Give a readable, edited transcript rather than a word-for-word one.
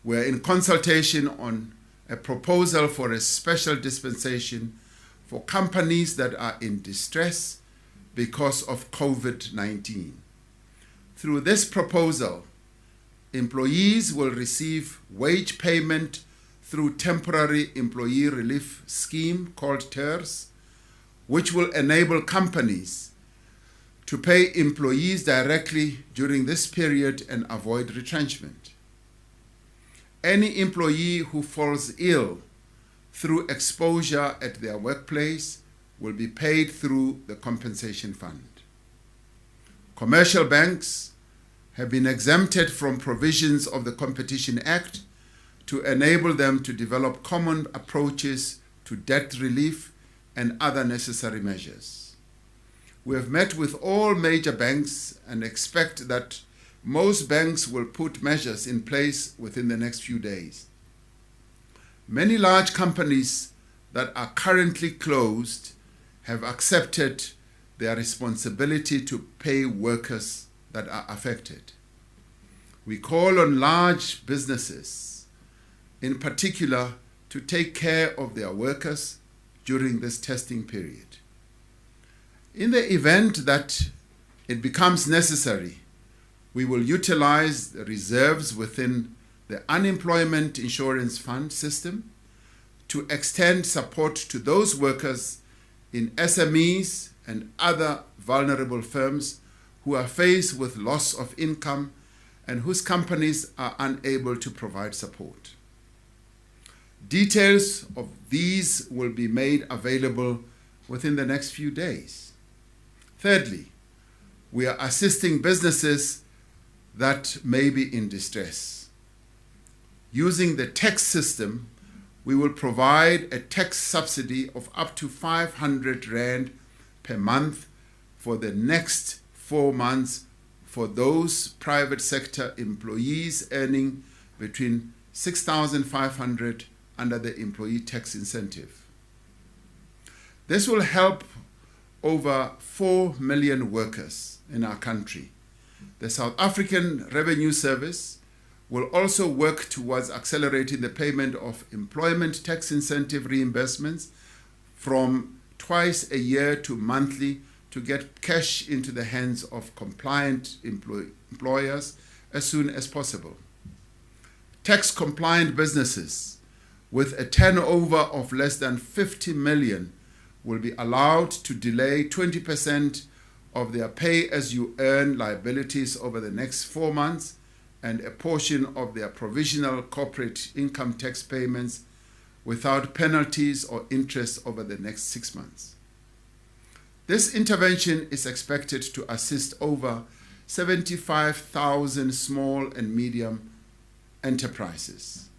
We're in consultation on a proposal for a special dispensation for companies that are in distress because of COVID-19. Through this proposal, employees will receive wage payment through Temporary Employee Relief Scheme called TERS, which will enable companies to pay employees directly during this period and avoid retrenchment. Any employee who falls ill through exposure at their workplace will be paid through the compensation fund. Commercial banks have been exempted from provisions of the Competition Act to enable them to develop common approaches to debt relief and other necessary measures. We have met with all major banks and expect that most banks will put measures in place within the next few days. Many large companies that are currently closed have accepted their responsibility to pay workers that are affected. We call on large businesses, in particular, to take care of their workers during this testing period. In the event that it becomes necessary, we will utilize the reserves within the Unemployment Insurance Fund system to extend support to those workers in SMEs and other vulnerable firms who are faced with loss of income and whose companies are unable to provide support. Details of these will be made available within the next few days. Thirdly, we are assisting businesses that may be in distress. Using the tax system, we will provide a tax subsidy of up to 500 Rand per month for the next 4 months for those private sector employees earning between 6,500 under the employee tax incentive. This will help over 4 million workers in our country. The South African Revenue Service will also work towards accelerating the payment of employment tax incentive reimbursements from twice a year to monthly to get cash into the hands of compliant employers as soon as possible. Tax-compliant businesses with a turnover of less than 50 million will be allowed to delay 20% of their pay-as-you-earn liabilities over the next 4 months and a portion of their provisional corporate income tax payments without penalties or interest over the next 6 months. This intervention is expected to assist over 75,000 small and medium enterprises.